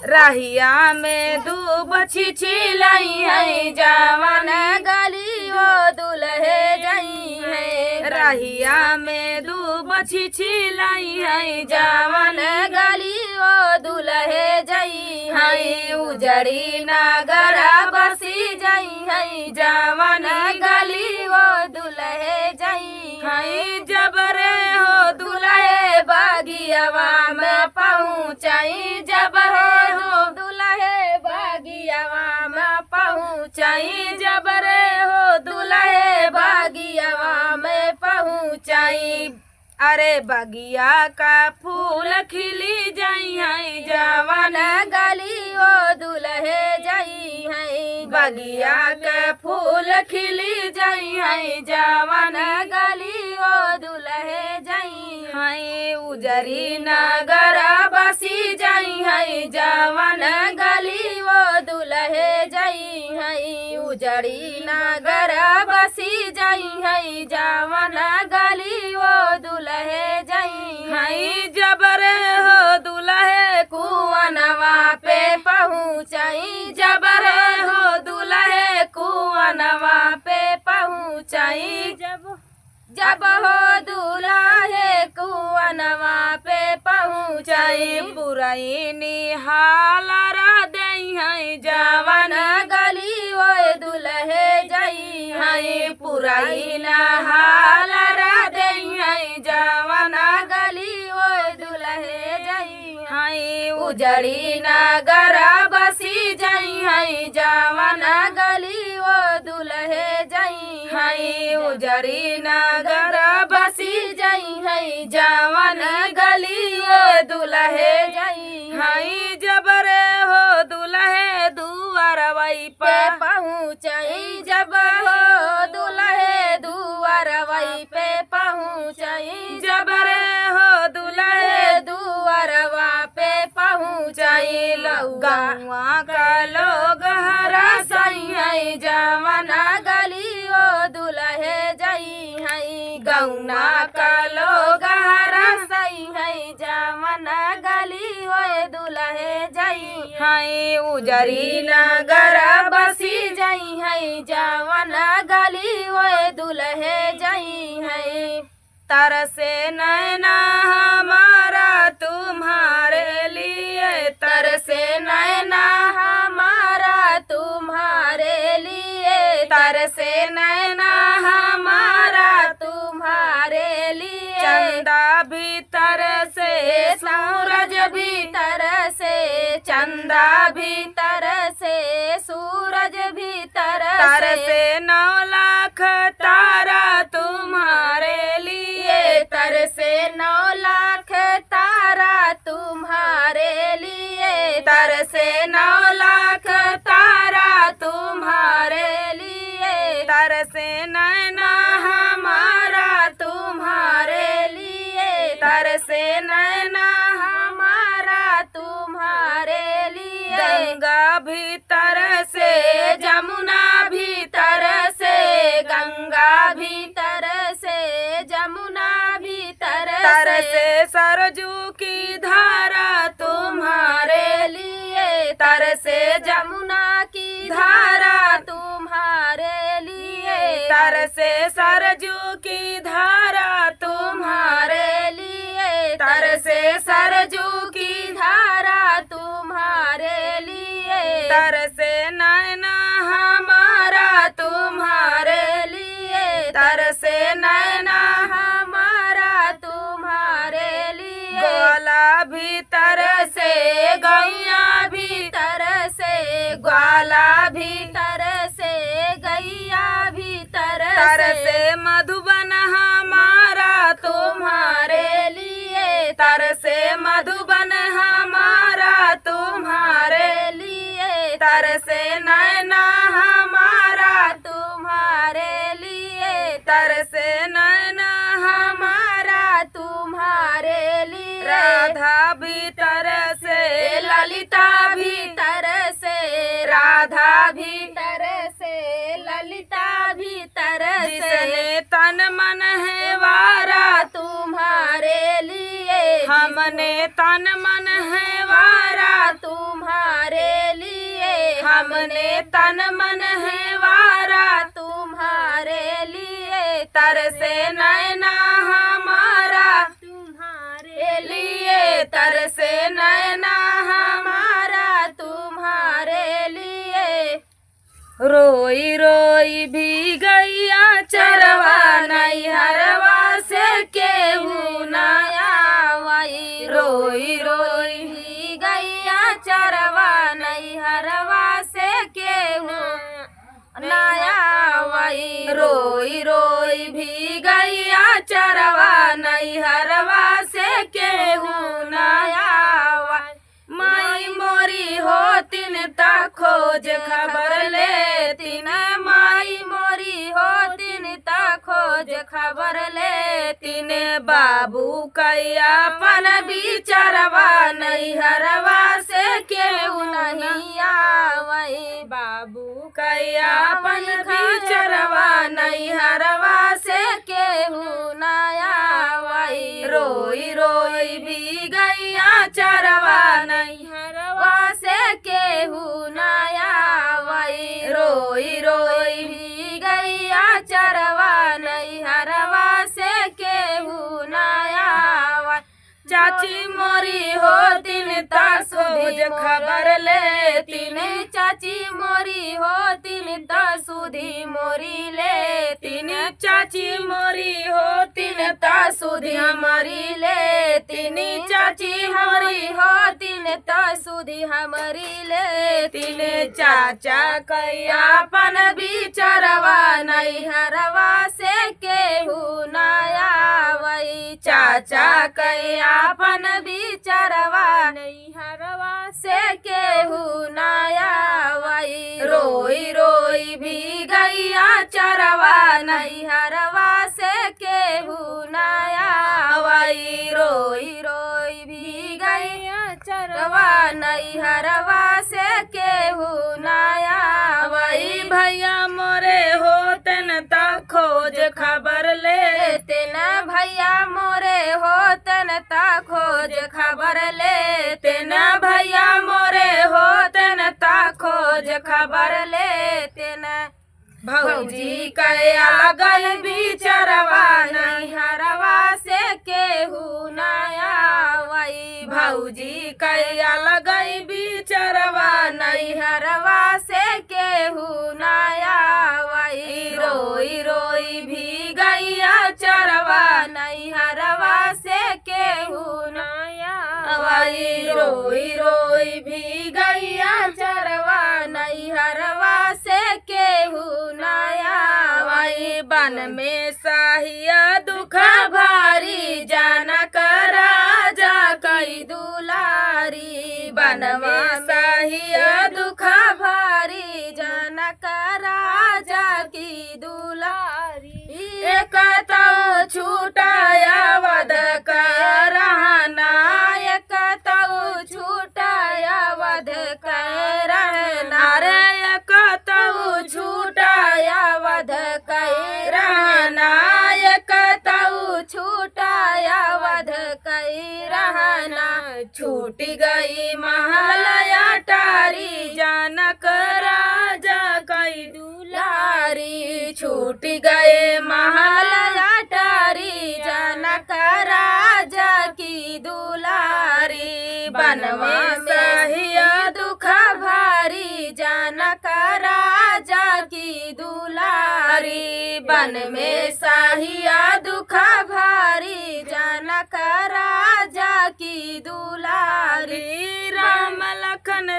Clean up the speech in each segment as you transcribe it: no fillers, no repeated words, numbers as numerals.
रहिया में दूब छिछिलाई है जवन गली वो दुल्हे जई है रहिया में दूब छिछिलाई है जवन गली वो दुल्हे जई है उजड़ी नगर बसी जई है जवन गली वो दुल्हे जई है जबरे हो दुल्हे बागियावा में पहुँचाई जबरे हो दुल्हे बागियावा में पहुँचाई जबरे हो दुल्हे बागियावा में पहुँचाई अरे बगिया का फूल खिली जाई है जवन गली वो दुल्हे जई है बगिया के फूल खिली जाई है जवन गली वो दुल्हे जई है उजरी नगर बसी जाई है जवन गली वो दुल्हे जई है उजड़ी नगर बसी जाई है जवन गली वो दुल्हे जई है जबरे हो दुल्हे कुआनवा पे पहुँचाई जबरे हो दुल्हे कुआनवा पे पहुँचाई जब हो दुल्हे कुआनवा पे पहुँचाई बुराई निहाल दई है जवन गली वो दुल्हे जई है पुराई नहाल दई है जवन गली वो दुल्हे जई है उजड़ी नगर बसी जई है जवन गली वो दुल्हे जई है उजड़ी नगर बसी जई है जवन गली वो दुल्हे जई है जबरे हो दुल्हे दुआर वही पे पर पहुँचाई जब हो दुल्हे दुआर वही पे पहुँचाई जबरे हो दुल्हे दुआरवा पे पहुँचाई गौवा का लोग हरसई है जवन गली वो दुल्हे जई है गौना का लोग हरसई है जवन गली वो दुल्हे जई है उजरी नगर बसी जई है जवन गली वो दुल्हे जई है तरसे नैना हमारा तुम्हारे लिए तरसे नैना हमारा तुम्हारे लिए तरसे नैना हमारा तुम्हारे लिए चंदा भीतर से सूरज भीतर से चंदा भीतर से सूरज भीतर तरसे 9 लाख तारा तुम्हारे लिए तरसे 9 लाख तारा तुम्हारे लिए तरसे 9 लाख तारा तुम्हारे लिए तरसे नैना हमारा तुम्हारे लिए तरसे नैना हमारा तुम्हारे लिए गंगा भीतर से जमुना भीतर से गंगा भीतर से जमुना भीतर तर से सरजू की धारा तुम्हारे लिए तर से जमुना की धारा तुम्हारे लिए तर से सरजू की धारा तुम्हारे लिए तर से सरजू की धारा तुम्हारे लिए तर से नैना हमारा तुम्हारे लिए तर से नैना हमारा तुम्हारे लिए ग्वाला भीतर से गैया भीतर से ग्वाला भीतर से गैया भीतर तर से मधुबन हमारा तुम्हारे लिए तर से मधुबन हमारा तुम्हारे लिए तर से नैना हमारा तुम्हारे लिए तर से नैना हमारा तुम्हारे लिए राधा भीतर से ललिता भीतर से राधा भीतर से ललिता भीतर से जिसने तन मन है वारा तुम्हारे लिए हमने तन मन है वारा तुम्हारे अपने तन मन है वारा तुम्हारे लिए तरसे नैना हमारा तुम्हारे लिए तरसे नैना हमारा तुम्हारे लिए रोई रोई भी गैया चरवा नैहरवा से केहू न आवाई रोई रोई भी गैया चरवा नैहरवा से केहू नयावाई रोई रोई भी गैया चरवा नैहरवा से केहू न नयावाई माई मोरी होतिन ता खोज खबर लेतिन माई मोरी होतिन ता खोज खबर लेतिन बाबू कैयापन बिचरवा नैहरवा से केहू नहीं आवाई बाबू कैयापन बिचरवा नैहरवा से केहू नयावाई रोई रोई भी गैया चरवा नैहरवा से केहू नयावाई रोई रोई भी गैया चरवा नैहरवा से केहू नयावाई चाची मोरी होतिन ता सोज खबर लेतिन चाची मोरी होतिन ता सुधी मोरी लेतिन चाची मोरी होतिन ता सुधी हमारी लेतिन चाची हमारी होतिन ता सुधी हमारी लेतिन चाचा कैयापन बिचरवा नैहरवा से केहू नयावाई चाचा कैयापन बिचरवा नैहरवा से केहू नयावाई रोई रोई भी गैया चरवा नैहरवा से केहू नयावाई रोई रोई भी गैया चरवा नैहरवा से केहू नयावाई भैया मोरे होतन ता खोज खबर लेतिन भैया मोरे होतन ता खोज खबर लेतिन भैया मोरे होतन ता खोज खबर लेतिन भौजी कया गल बिचरवा नैहरवा से केहू नयावाई भौजी कया लगई बिचरवा नैहरवा से केहू नयावाई रोई रोई भी गैया चरवा नैहरवा से केहू नयावाई रोई रोई भी गैया चरवा नैहरवा से केहू नयावाई बन में साहिया दुख भारी जाना कर राजा कई दुलारी बन में साहिया दुख भारी जनक राजा की दुलारी एक तो छूटाया वध कर रहना एक तो छूटाया वध कर रहना रे एक तो छूटाया वध कर रहना एक तो छूटाया वध कर रहना छूट गई महलया टारी जनक राजा कई दुलारी छूट गए महलया टारी जनक राजा की दुलारी बनवा साहिया दुख भारी जनक राजा की दुलारी बन में साहिया दुख भारी जनक राजा की दुलारी राम लखन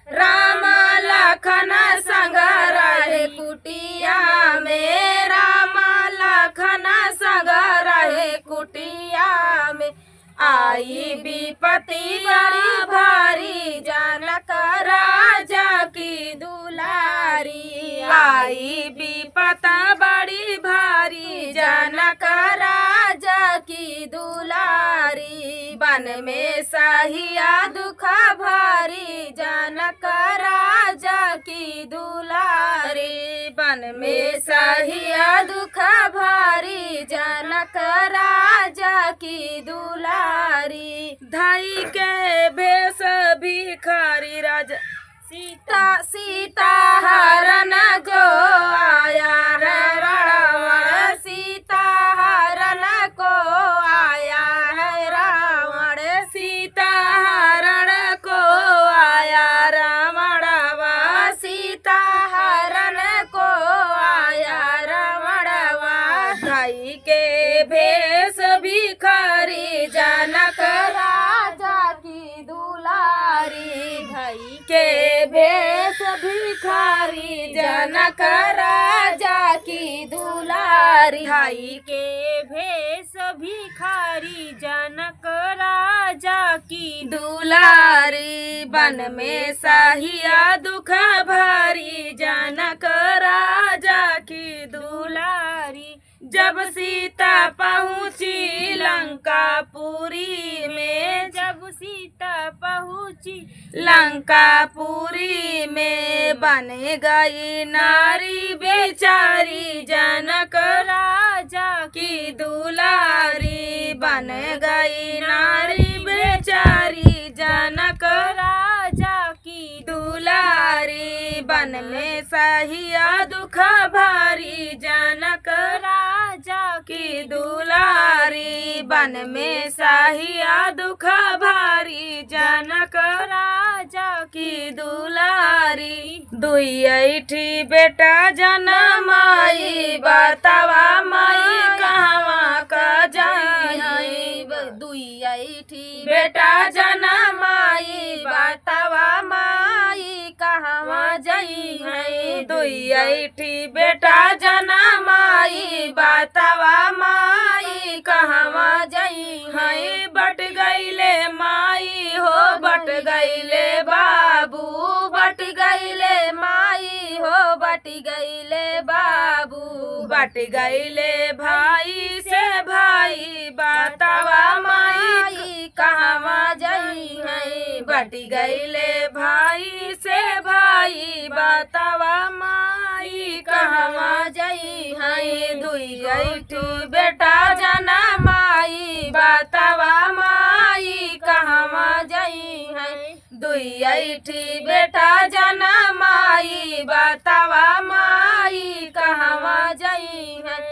राम लखन संग रहे कुटिया में राम लखन संग रहे कुटिया में आई विपत्ति बड़ी भारी जनक राजा की दुलारी आई विपता बड़ी भारी जनक राजा की दुलारी बन में साहिया दुख भारी जनक राजा की दुलारी बन में साहिया दुख भारी जनक राजा की दुलारी धाई के भेष भिखारी राजा सीता हरण को आया रे रावण, सीता हरण को आया है रावण, सीता हरण को आया रावणवा, सीता हरण को आया रावणवा। धाई के भेष भिखारी जनक राजा की दुलारी, धाई के भेष भिखारी जनक राजा की दुलारी, धाई के भेष भिखारी जनक राजा की दुलारी। बन में साहिया दुख भारी जनक राजा की दुलारी। जब सीता पहुँची लंकापुरी में, जब सीता पहुँची लंकापुरी में, बन गई नारी बेचारी जनक राजा की दुलारी। बन गई नारी बेचारी जनक राजा की दुलारी। बन में सहिया दुख भारी जनक राजा की दुलारी। बन में सहिया दुख भारी जनक राजा की दुलारी। दुई ऐठी बेटा जनमाई, बतावा माई कहवा का जाई। दुई ऐठी बेटा जनमाई, बतावा माई कहवा जाई है। दुई ऐठी बेटा जनमाई, बतावा माई कहवा जाई है। बट गईले माई हो, बट गईले बाबू, बट गईले माई हो, बट गईले बाबू। बट गईले भाई से भाई, बतावा माई कहवा जाई है। बट गईले भाई से भाई, बतावा माई कहवा जाई है। दुई ऐठी बेटा जनमाई, बतावा माई कहवा जाई है। दुई ऐठी बेटा जनमाई, बतावा माई कहवा जाई है।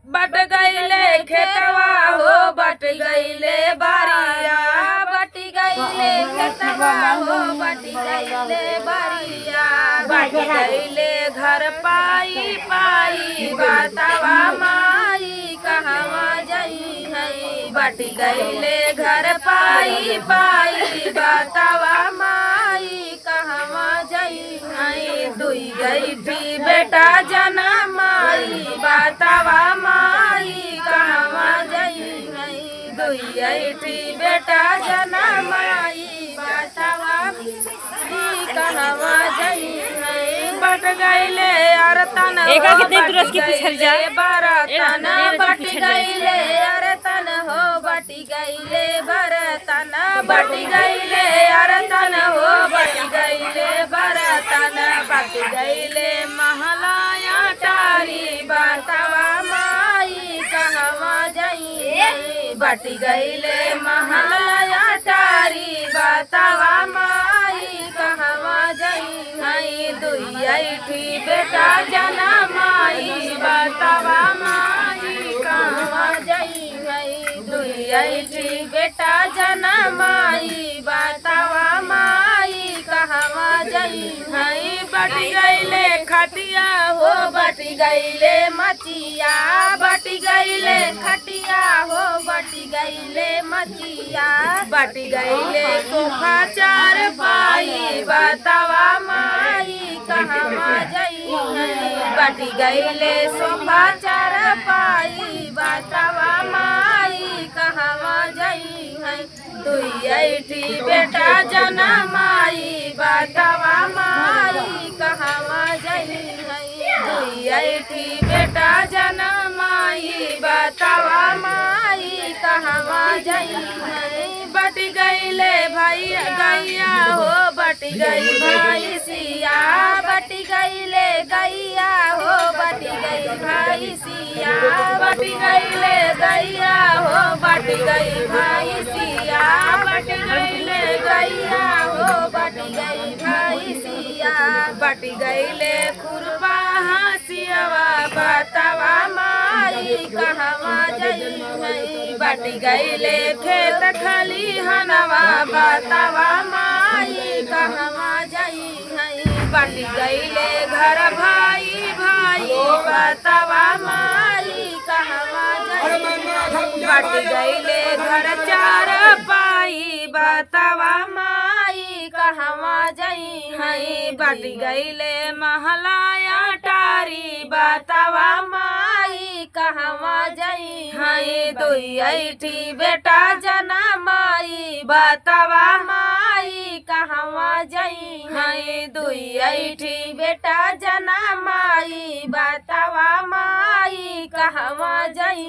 बट गईले खेतवा हो, बट गईले बारिया, बट गईले खेतवा हो, बट गईले बारिया। बट गईले घर पाई पाई, बतावा माई कहवा जाई है। बट गईले घर पाई पाई, बतावा माई कहवा जाई है। दुई ऐठी बेटा जनमाई, बतावा माई कहवा जाई है। दुई ऐठी बेटा जनमाई, बतावा कहवा जाई है। बट गईले अरतन एका कितने तुरस की पूछल जा बरतन, बट गईले अरतन हो, बट गईले बरतन। बट गईले अरतन हो, बट गईले बरतन। बट गईले महलाया टारी, बतावा माई कहवा जाई है। बट गईले महलाया टारी, बतावा माई कहवा जाई है। दुई ऐठी बेटा जनमाई, बतावा माई कहवा जाई है। दुई ऐठी बेटा जनमाई, बतावा माई कहवा जाई है। बट गईले खटिया हो, बट गईले मचिया, बट गईले खटिया हो, बट गईले मचिया। बट गईले सोफा चार पाई, बतावा माई कहवा जाई है। बट गईले सोफा चार पाई, बतावा माई कहवा जाई है। दुई ऐठी बेटा जनमाई, बतावा माई कहवा जाई है। दुई ऐठी बेटा जनमाई, बतावा माई कहवा जाई है। बट गईले भैया गैया हो, बट गई भैंसिया, बट गईले गैया हो, बट गई भैंसिया। बट गईले गैया हो, बट गई भैंसिया। बट गईले गैया हो, बट गई बाटी गईले खुरपा हसियावा बतावा माई कहवा जाई है बाटी गईले खेत खलिहनवा बतावा माई कहवा जाई है बाटी गईले घर भाई भाई बतावा माई कहवा जाई बाटी गईले घर चार पाई बतावा माई कहवा जाई है बाटी गईले महलाया टारी बतावा माई कहवा जाई है दुई ऐठी बेटा जना माई बतावा माई कहवा जाई है दुई ऐठी बेटा जना माई बतावा माई कहवा जाई।